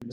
Yeah.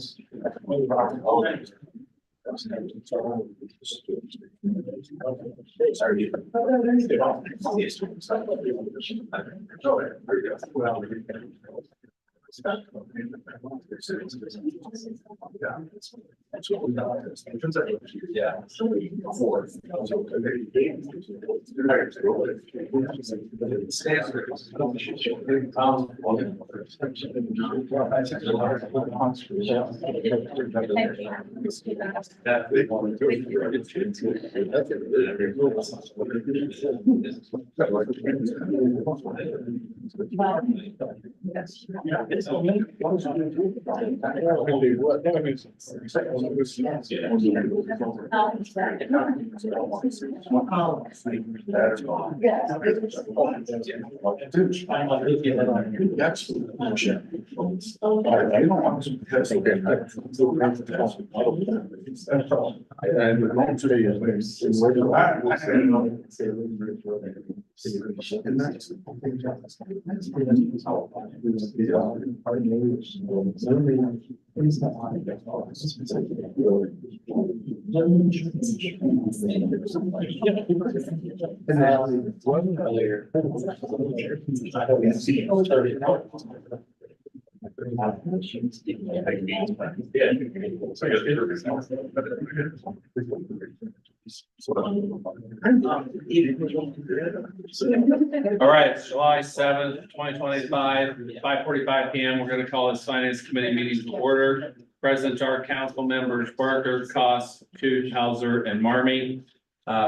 All right, July 7th, 2025, 5:45 p.m. We're going to call this Finance Committee meeting to order. Present are council members Barker, Koss, Coote, Hauser, and Marmee.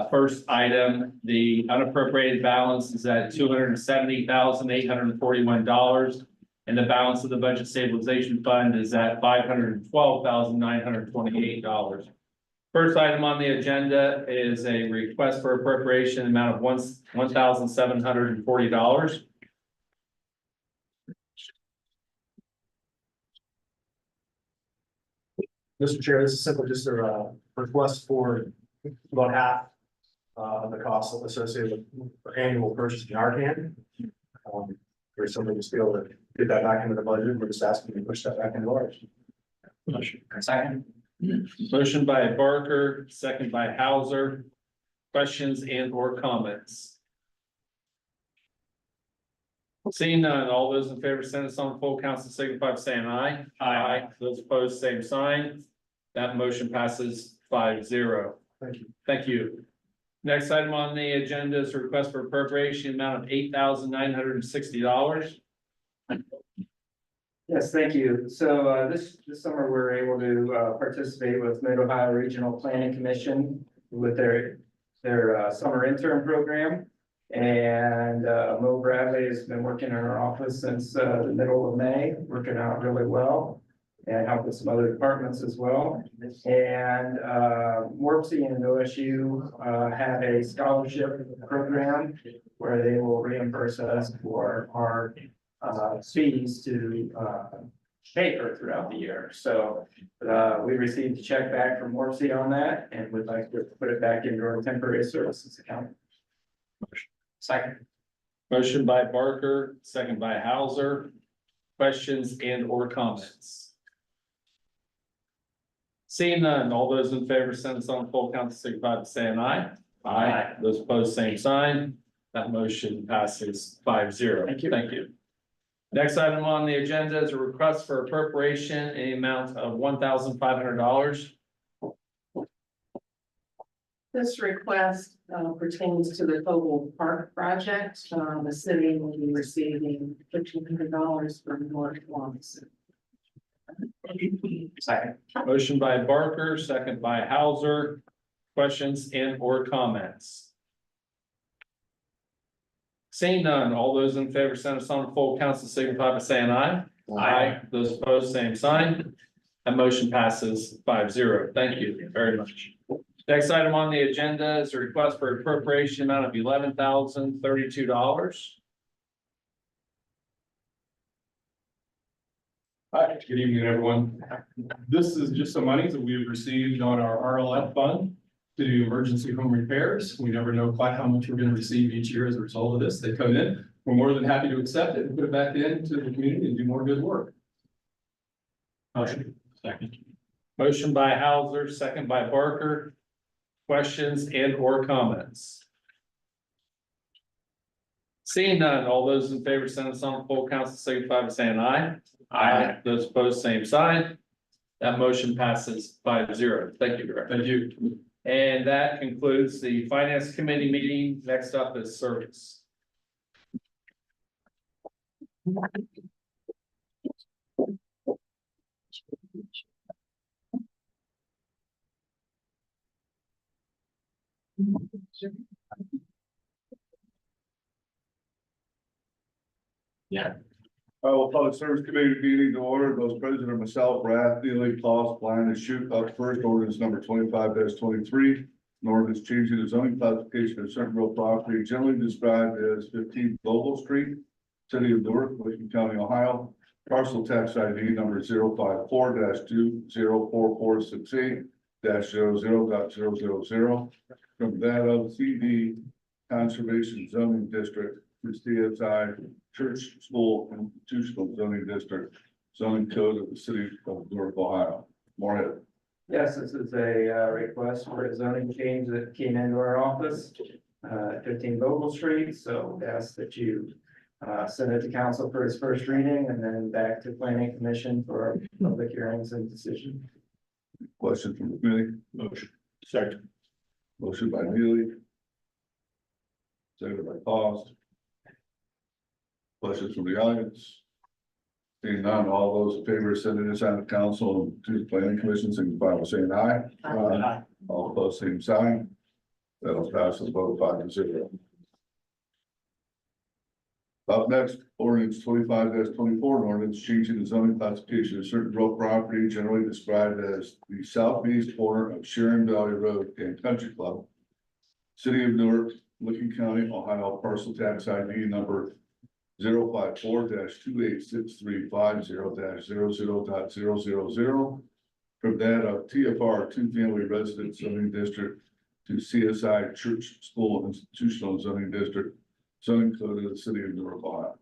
First item, the unappropriated balance is at $270,841, and the balance of the budget stabilization fund is at $512,928. First item on the agenda is a request for appropriation amount of $1,740. Mr. Chair, this is simply just a request for about half of the cost associated with annual purchase in Narcan. We're simply just be able to get that back into the budget. We're just asking to push that back into ours. Second. Motion by Barker, second by Hauser. Questions and or comments? Seeing none, all those in favor, send us on full council signify by saying aye. Aye. Those opposed, same sign. That motion passes 5-0. Thank you. Thank you. Next item on the agenda is a request for appropriation amount of $8,960. Yes, thank you. So this summer, we're able to participate with Mid-Ohio Regional Planning Commission with their summer intern program. And Mo Bradley has been working in our office since the middle of May, working out really well, and helped with some other departments as well. And Warpsy and OSU have a scholarship program where they will reimburse us for our fees to pay her throughout the year. So we received a check back from Warpsy on that, and would like to put it back into our temporary services account. Second. Motion by Barker, second by Hauser. Questions and or comments? Seeing none, all those in favor, send us on full council signify by saying aye. Aye. Those opposed, same sign. That motion passes 5-0. Thank you. Thank you. Next item on the agenda is a request for appropriation in the amount of $1,500. This request pertains to the Cobble Park project. The city will be receiving $1,500 from Newark. Second. Motion by Barker, second by Hauser. Questions and or comments? Seeing none, all those in favor, send us on full council signify by saying aye. Aye. Those opposed, same sign. That motion passes 5-0. Thank you very much. Next item on the agenda is a request for appropriation amount of $11,032. Hi, good evening, everyone. This is just some money that we've received on our RLF fund to do emergency home repairs. We never know quite how much we're going to receive each year as a result of this. They come in. We're more than happy to accept it and put it back into the community and do more good work. Motion. Second. Motion by Hauser, second by Barker. Questions and or comments? Seeing none, all those in favor, send us on full council, signify by saying aye. Aye. Those opposed, same sign. That motion passes 5-0. Thank you, Director. Thank you. And that concludes the Finance Committee meeting. Next up is Service. I will call the Service Committee meeting to order. Those present are myself, Brad, Neely, Claus, Blind, and Shoot. Up first, ordinance number 25-23. An ordinance changing the zoning classification of certain real property generally described as 15 Global Street, City of Newark, Lincoln County, Ohio. Parcel tax ID number 054-204468-00.000. From that of CD Conservation Zoning District to CSI Church School Institutional Zoning District, zoning code of the city of Newark, Ohio. Morehead. Yes, this is a request for a zoning change that came into our office, 15 Vogel Street, so we ask that you send it to council for its first reading and then back to planning commission for public hearings and decision. Question from the committee. Motion. Second. Motion by Neely. Seconded by Claus. Questions from the audience? Seeing none, all those in favor of sending this out of council to the planning commission, signify by saying aye. Aye. All opposed, same sign. That'll pass the vote 5-0. Up next, ordinance 25-24, an ordinance changing the zoning classification of certain real property generally described as the southeast corner of Sharon Valley Road and Country Club. City of Newark, Licking County, Ohio, parcel tax ID number 054-2863500.000. From that of TFR two-family residence zoning district to CSI Church School Institutional Zoning District, zoning code of the city of Newark, Ohio.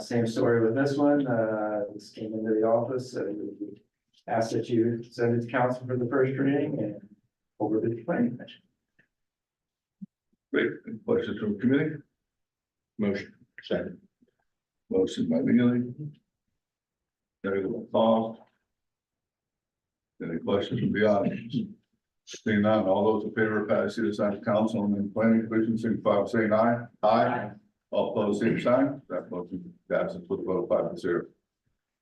Same story with this one. This came into the office, so we ask that you send it to council for the first reading and over to the planning commission. Great. Any questions from the committee? Motion. Second. Motion by Neely. Seconded by Claus. Any questions from the audience? Seeing none, all those in favor of passing this on to council and then planning commission, signify by saying aye. Aye. All opposed, same sign. That motion passes with a vote of 5-0.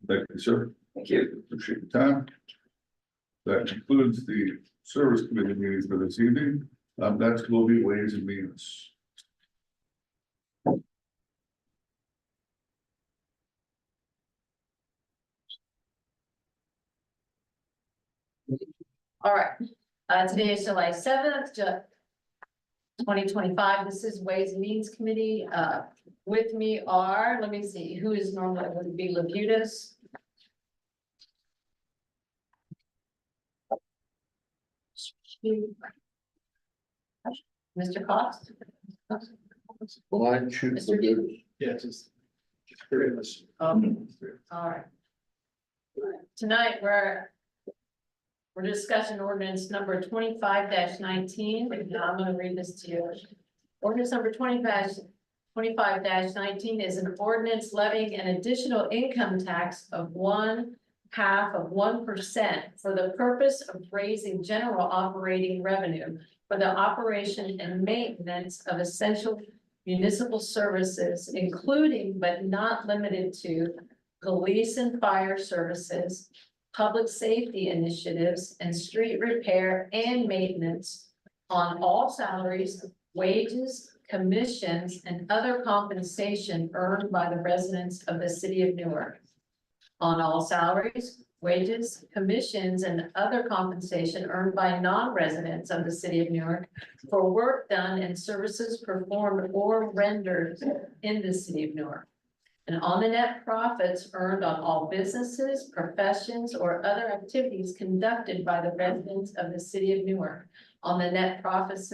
Thank you, sir. Thank you. Appreciate your time. That concludes the service committee meetings for this evening. Next will be Ways and Means. All right, today is July 7th, 2025. This is Ways and Means Committee. With me are, let me see, who is normally would be Labutus. Mr. Cost. Blind, shoot, Mr. Yeah, just pretty much. All right. Tonight, we're discussing ordinance number 25-19, and I'm gonna read this to you. Ordinance number 25-19 is an ordinance levying an additional income tax of 0.5% for the purpose of raising general operating revenue for the operation and maintenance of essential municipal services, including but not limited to police and fire services, public safety initiatives, and street repair and maintenance on all salaries, wages, commissions, and other compensation earned by the residents of the city of Newark. On all salaries, wages, commissions, and other compensation earned by non-residents of the city of Newark for work done and services performed or rendered in the city of Newark. And on the net profits earned on all businesses, professions, or other activities conducted by the residents of the city of Newark. On the net profits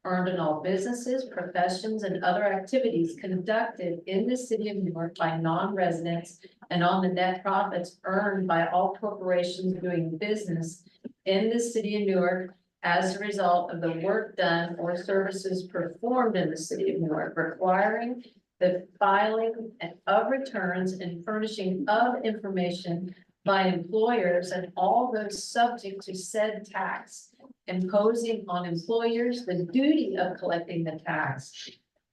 earned in all businesses, professions, and other activities conducted in the city of Newark by non-residents and on the net profits earned by all corporations doing business in the city of Newark as a result of the work done or services performed in the city of Newark, requiring the filing of returns and furnishing of information by employers and all those subject to said tax, imposing on employers the duty of collecting the tax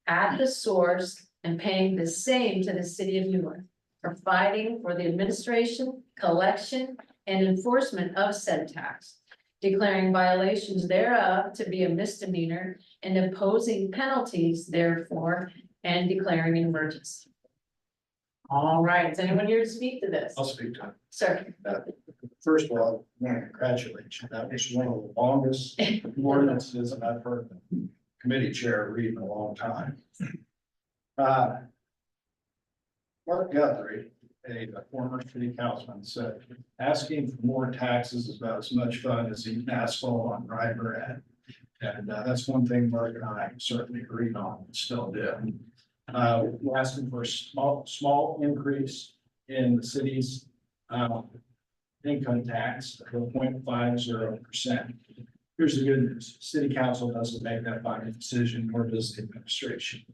at the source and paying the same to the city of Newark, providing for the administration, collection, and enforcement of said tax, declaring violations thereof to be a misdemeanor and imposing penalties therefore, and declaring an emergency. All right, is anyone here to speak to this? I'll speak to it. Sir, First of all, I want to congratulate you. That was one of the longest ordinances I've heard the committee chair read in a long time. Mark Guthrie, a former city councilman, said, asking for more taxes is about as much fun as eating asphalt on dry bread. And that's one thing Mark and I certainly agreed on, and still do. We're asking for a small increase in the city's income tax of 0.50%. Here's the good news. City council doesn't make that final decision, nor does the administration.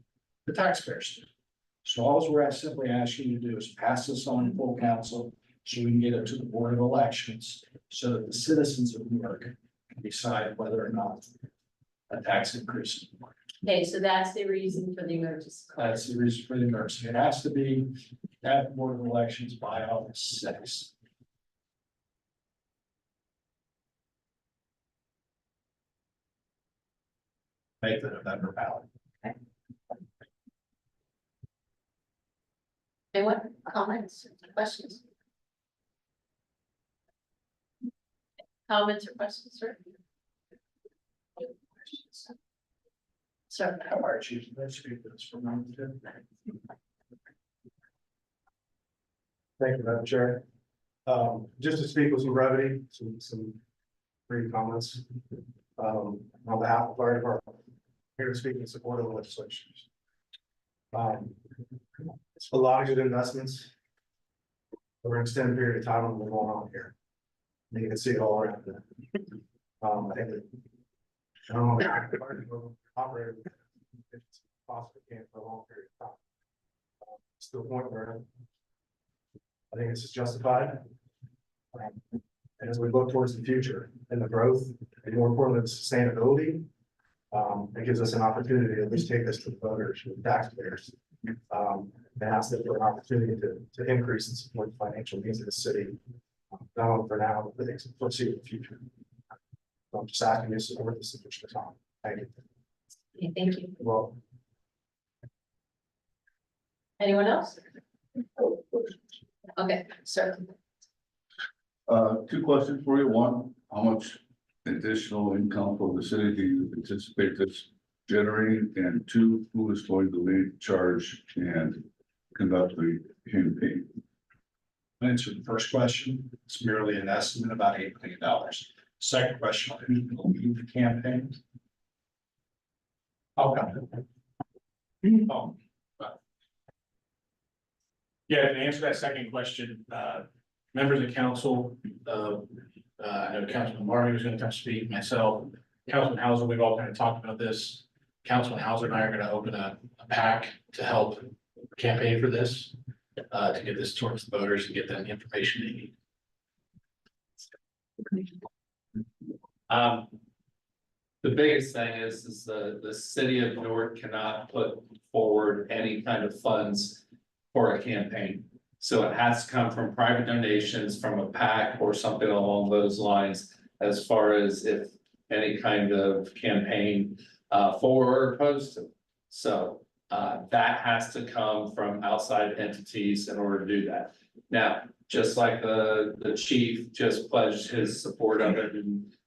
The taxpayers do. So all we're simply asking you to do is pass this on full council so we can get it to the Board of Elections so that the citizens of Newark can decide whether or not a tax increase. okay, so that's the reason for the emergency. That's the reason for the emergency. It has to be at the Board of Elections by August 6th. Make the November ballot. Anyone, comments, questions? Comments or questions, sir? Sir, How are you? Let's speak this for a moment. Thank you, Madam Chair. Just to speak with some brevity, some brief comments. On behalf of our department, here to speak in support of the legislation. It's a lot of good investments. Over an extended period of time, what's going on here. And you can see it all around. I think that. I don't know. Operator. It's possible can't for a long period of time. It's to the point where. I think it's justified. And as we look towards the future and the growth, and more importantly, the sustainability. It gives us an opportunity to at least take this to the voters, to the taxpayers. And ask them for an opportunity to increase and support the financial needs of the city. Not only for now, but for the foreseeable future. So I'm just asking you to support this additional time. Thank you. okay, thank you. Well, Anyone else? Okay, sir. Two questions for you. One, how much additional income for the city do you anticipate this generating? And two, who is going to lead charge and conduct the campaign? answer the first question. It's merely an estimate, about $8 million. Second question, who's going to lead the campaign? I'll come. Yeah, to answer that second question, members of council, I know Councilman Marmy was gonna come speak, myself, Councilman Hauser, we've all kind of talked about this. Councilman Hauser and I are gonna open a PAC to help campaign for this, to get this towards the voters and get them the information they need. The biggest thing is the city of Newark cannot put forward any kind of funds for a campaign. So it has to come from private donations, from a PAC or something along those lines, as far as if any kind of campaign for or opposed to. So that has to come from outside entities in order to do that. Now, just like the chief just pledged his support of it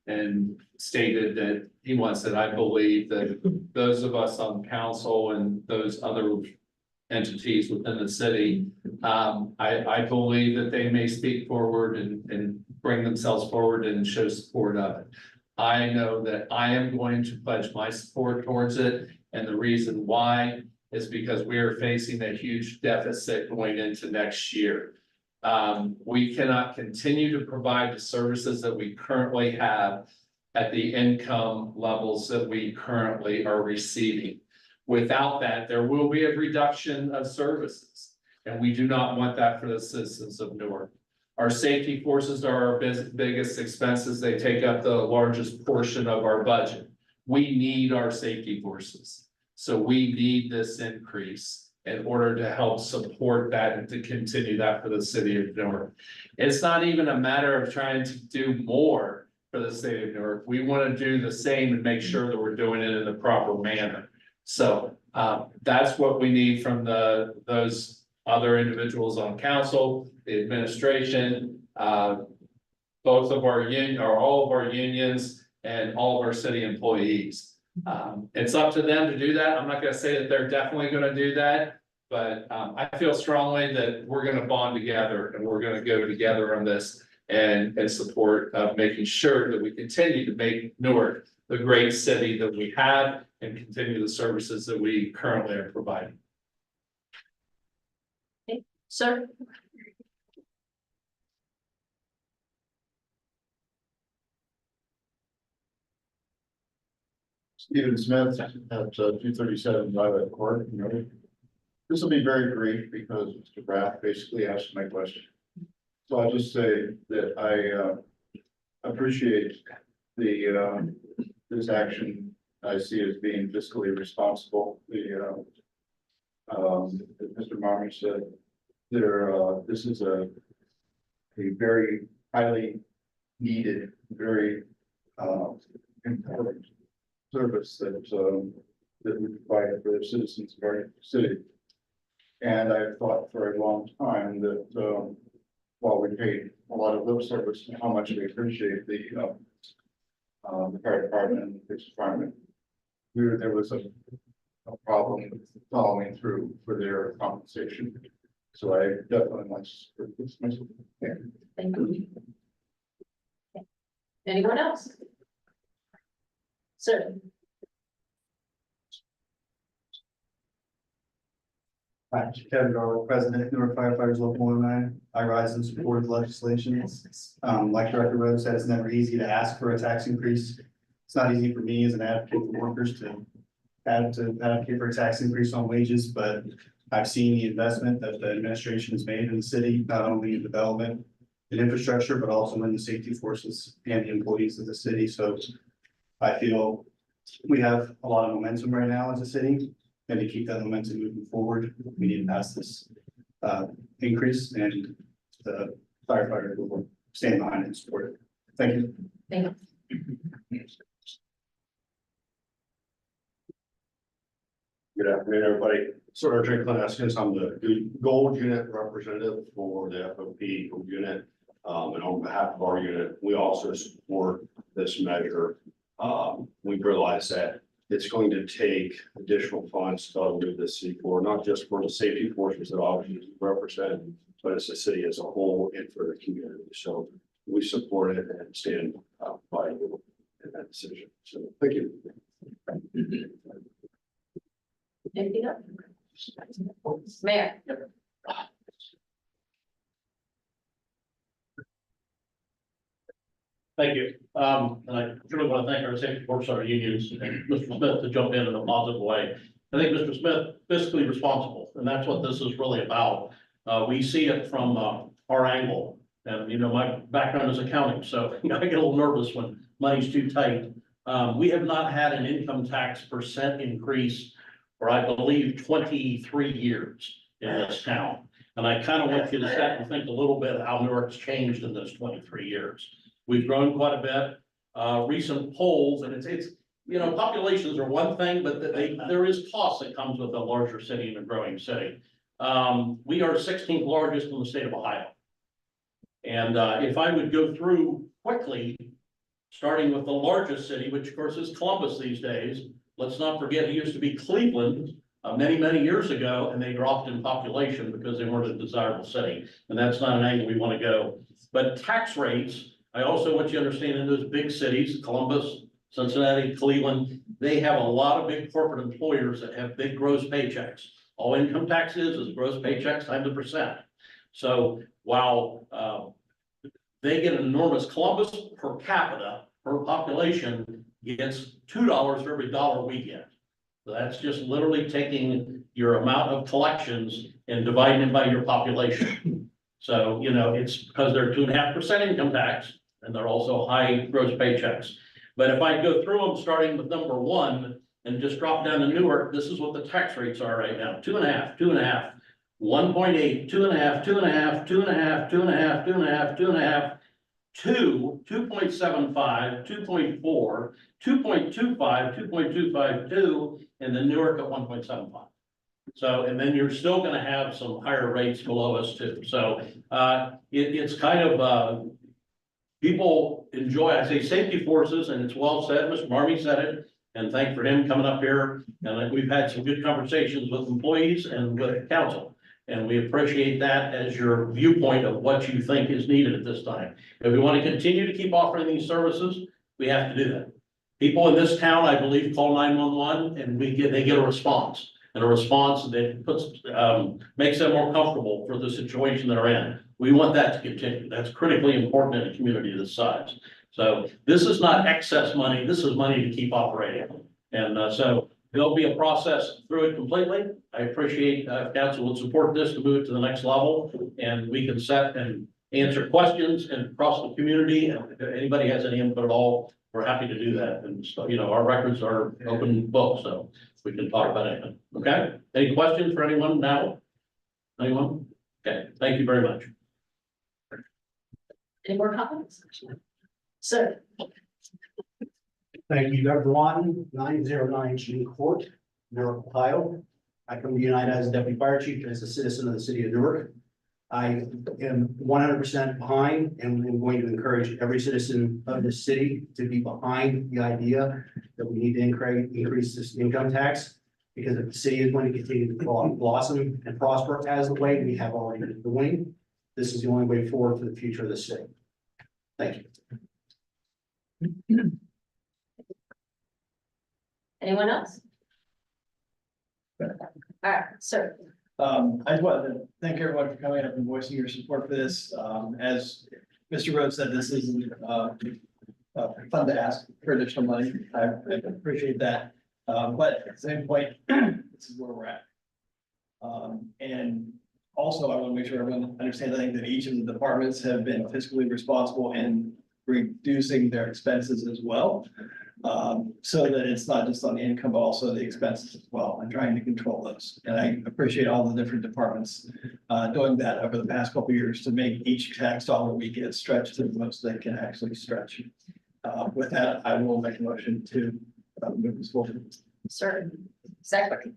and stated that he wants it, I believe that those of us on council and those other entities within the city, I believe that they may speak forward and bring themselves forward and show support of it. I know that I am going to pledge my support towards it. And the reason why is because we are facing a huge deficit going into next year. We cannot continue to provide the services that we currently have at the income levels that we currently are receiving. Without that, there will be a reduction of services, and we do not want that for the citizens of Newark. Our safety forces are our biggest expenses. They take up the largest portion of our budget. We need our safety forces. So we need this increase in order to help support that and to continue that for the city of Newark. It's not even a matter of trying to do more for the city of Newark. We want to do the same and make sure that we're doing it in the proper manner. So that's what we need from those other individuals on council, the administration, both of our union or all of our unions and all of our city employees. It's up to them to do that. I'm not gonna say that they're definitely gonna do that, but I feel strongly that we're gonna bond together and we're gonna go together on this and support of making sure that we continue to make Newark the great city that we have and continue the services that we currently are providing. Sir? Stephen Smith at 237 Violet Court. This will be very brief because Mr. Braff basically asked my question. So I'll just say that I appreciate the this action. I see as being fiscally responsible. Mr. Marmy said this is a very highly needed, very important service that we provide for the citizens of our city. And I've thought for a long time that while we paid a lot of lip service and how much we appreciate the fire department and the police department, there was a problem following through for their compensation. So I definitely want to support this. Thank you. Anyone else? Sir? Hi, Kevin Garland, President, Newark Firefighters Local 109. I rise in support of the legislation. Like Director Rhodes said, it's never easy to ask for a tax increase. It's not easy for me as an advocate for workers to advocate for a tax increase on wages, but I've seen the investment that the administration has made in the city, not only in development and infrastructure, but also in the safety forces and the employees of the city. So I feel we have a lot of momentum right now as a city, and to keep that momentum moving forward, we need to pass this increase, and the firefighter will stand behind it and support it. Thank you. Thank you. Good afternoon, everybody. Sir, Drake Clenneskins, I'm the gold unit representative for the FOP unit. And on behalf of our unit, we also support this measure. We realize that it's going to take additional funds to move this city forward, not just for the safety forces that obviously represent, but as a city as a whole and for the community. So we support it and stand by you in that decision. So thank you. Anything else? Mayor? Thank you. And I really want to thank our safety force, our unions, and Mr. Smith to jump in a positive way. I think Mr. Smith fiscally responsible, and that's what this is really about. We see it from our angle, and my background is accounting, so I get a little nervous when money's too tight. We have not had an income tax percent increase for, I believe, 23 years in this town. And I kind of want you to sit and think a little bit how Newark's changed in those 23 years. We've grown quite a bit. Recent polls, and it's populations are one thing, but there is cost that comes with a larger city and a growing city. We are 16th largest in the state of Ohio. And if I would go through quickly, starting with the largest city, which of course is Columbus these days. Let's not forget it used to be Cleveland many, many years ago, and they dropped in population because they weren't a desirable city. And that's not an angle we want to go. But tax rates, I also want you to understand in those big cities, Columbus, Cincinnati, Cleveland, they have a lot of big corporate employers that have big gross paychecks. All income tax is gross paychecks times the percent. So while, they get an enormous, Columbus per capita, per population gets $2 for every dollar we get. So that's just literally taking your amount of collections and dividing it by your population. So, you know, it's because they're 2.5% income tax and they're also high gross paychecks. But if I go through them, starting with number 1 and just drop down to Newark, this is what the tax rates are right now. 2.5, 2.5, 1.8, 2.5, 2.5, 2.5, 2.5, 2.5, 2.5, 2, 2.75, 2.4, 2.25, 2.252, and then Newark at 1.75. So, and then you're still gonna have some higher rates below us too. So, it's kind of, people enjoy, I say safety forces, and it's well said, Mr. Marmy said it, and thank for him coming up here. And we've had some good conversations with employees and with council. And we appreciate that as your viewpoint of what you think is needed at this time. If we want to continue to keep offering these services, we have to do that. People in this town, I believe, call 911 and they get a response. And a response that puts, makes them more comfortable for the situation they're in. We want that to continue. That's critically important in a community this size. So this is not excess money. This is money to keep operating. And so there'll be a process through it completely. I appreciate if council would support this to move it to the next level, and we can set and answer questions and across the community. And if anybody has any input at all, we're happy to do that. And so, you know, our records are open books, so we can talk about anything. Okay? Any questions for anyone now? Anyone? Okay, thank you very much. Any more comments? Sir, Thank you, Doug Vaughn, 909 G Court, Newark, Ohio. I come to United as a deputy fire chief and as a citizen of the city of Newark. I am 100% behind, and I'm going to encourage every citizen of the city to be behind the idea that we need to increase this income tax. Because if the city is going to continue to blossom and prosper as the way we have already been doing, this is the only way forward for the future of the city. Thank you. anyone else? All right, sir. I just wanted to thank everyone for coming up and voicing your support for this. As Mr. Rhodes said, this isn't, fun to ask for additional money. I appreciate that. But at the same point, this is where we're at. And also I want to make sure everyone understands, I think that each of the departments have been fiscally responsible in reducing their expenses as well. So that it's not just on the income, but also the expenses as well, and trying to control those. And I appreciate all the different departments doing that over the past couple of years to make each tax dollar we get stretch to the most they can actually stretch. With that, I will make a motion to move this forward. Sir, second.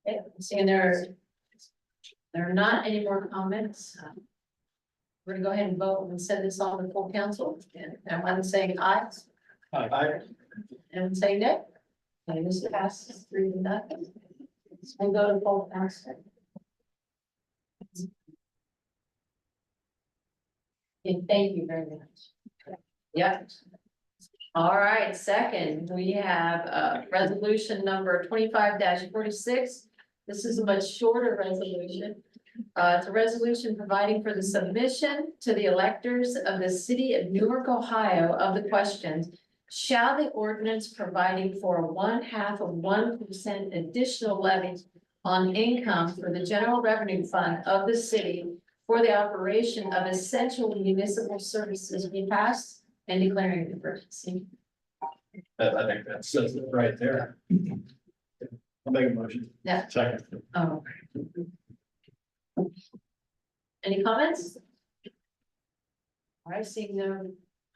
Okay, seeing there are not any more comments. We're gonna go ahead and vote and send this on to full council, and everyone saying aye. Aye. And saying no. Okay, this passes 3-0. We'll go to full council. Okay, thank you very much. Yeah. All right, second, we have resolution number 25-46. This is a much shorter resolution. It's a resolution providing for the submission to the electors of the city of Newark, Ohio of the question, shall the ordinance providing for 0.5% additional levy on income for the general revenue fund of the city for the operation of essential municipal services be passed and declaring an emergency? I think that says it right there. I'll make a motion. Yeah. Second. Oh. Any comments? All right, seeing no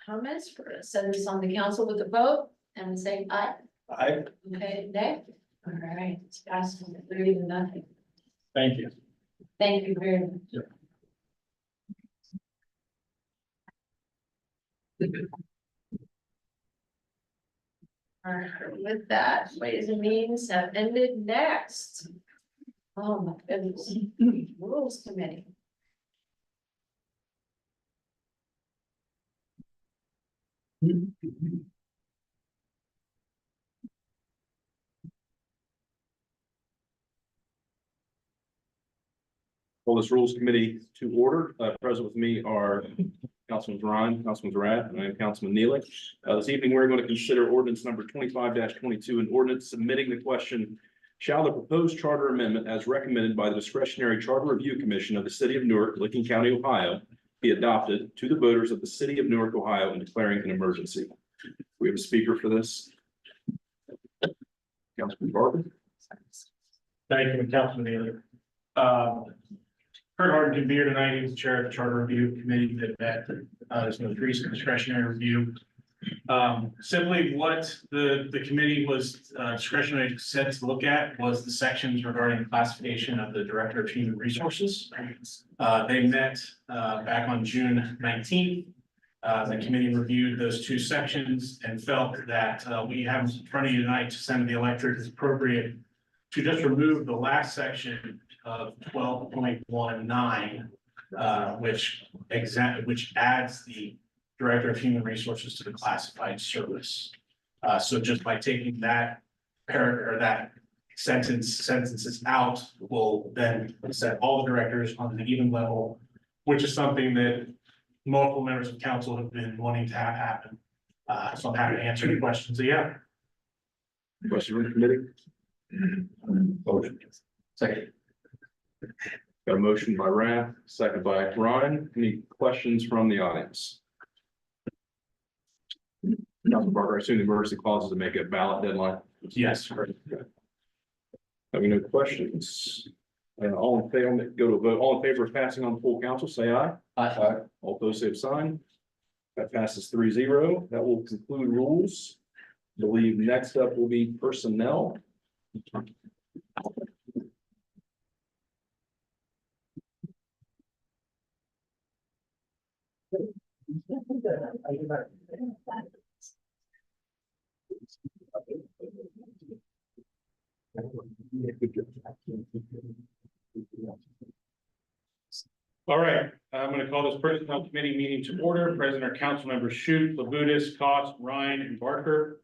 comments, we're gonna send this on the council with a vote and say aye. Aye. Okay, nay? All right, it's passing 3-0. Thank you. Thank you very much. All right, with that, ways and means have ended. Next, Oh, my goodness. Rules Committee. Call this Rules Committee to order. Present with me are Councilman Ryan, Councilman Zarat, and I am Councilman Neely. This evening, we're going to consider ordinance number 25-22, an ordinance submitting the question, shall the proposed charter amendment as recommended by the discretionary Charter Review Commission of the City of Newark, Licking County, Ohio, be adopted to the voters of the City of Newark, Ohio, and declaring an emergency? We have a speaker for this. Councilman Barber. Thank you, Councilman Neely. Kurt Harden can be here tonight. He was chair of the Charter Review Committee that met this most recent discretionary review. Simply what the committee was discretionary set to look at was the sections regarding classification of the Director of Human Resources. They met back on June 19th. The committee reviewed those two sections and felt that we have in front of you tonight to send to the electorate is appropriate to just remove the last section of 12.19, which adds the Director of Human Resources to the classified service. So just by taking that paragraph or that sentences out, will then set all the directors on an even level, which is something that multiple members of council have been wanting to have happen. So I'm happy to answer any questions. So yeah. Question from the committee? Motion. Second. Got a motion by Raph, second by Ryan. Any questions from the audience? Councilman Barber, I assume the emergency clause is to make a ballot deadline. Yes. Having no questions. All in favor, go to a vote. All in favor of passing on full council, say aye. Aye. All opposed, same sign. That passes 3-0. That will conclude rules. I believe next up will be personnel. All right, I'm going to call this personnel committee meeting to order. Present are council members Shute, Labutus, Cost, Ryan, and Barker.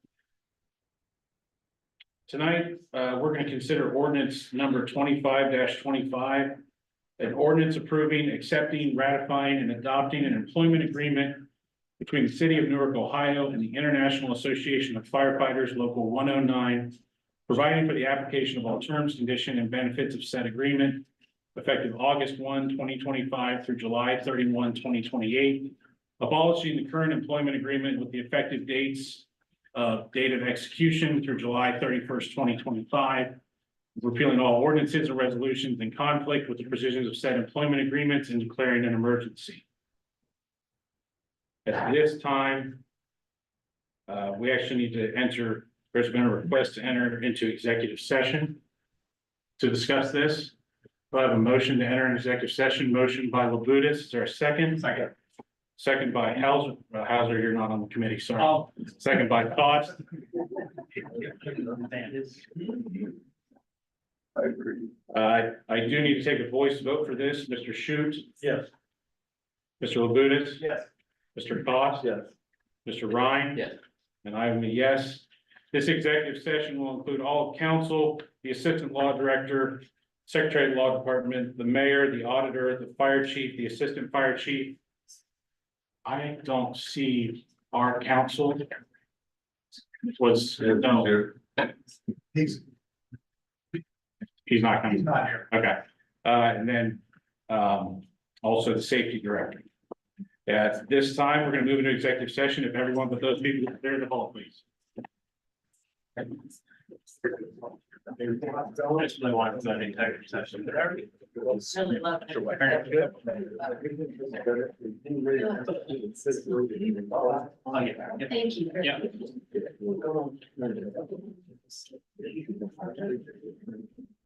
Tonight, we're going to consider ordinance number 25-25. An ordinance approving, accepting, ratifying, and adopting an employment agreement between the City of Newark, Ohio, and the International Association of Firefighters, Local 109, providing for the application of all terms, conditions, and benefits of said agreement, effective August 1, 2025 through July 31, 2028, abolishing the current employment agreement with the effective dates of date of execution through July 31st, 2025, repealing all ordinances and resolutions in conflict with the provisions of said employment agreements and declaring an emergency. At this time, we actually need to enter, there's been a request to enter into executive session to discuss this. I have a motion to enter an executive session, motion by Labutus. Is there a second? Second. Second by Hauser. Hauser, you're not on the committee, sorry. Oh. Second by Cost. I agree. I do need to take a voice vote for this. Mr. Shute. Yes. Mr. Labutus. Yes. Mr. Cost. Yes. Mr. Ryan. Yes. And I am a yes. This executive session will include all of council, the assistant law director, secretary of the law department, the mayor, the auditor, the fire chief, the assistant fire chief. I don't see our council. No, He's he's not coming. not here. Okay, and then, also the safety director. At this time, we're gonna move into executive session. If everyone but those people clear the hall, please. I just really wanted to go into executive session. Really love it. Thank you. Yeah.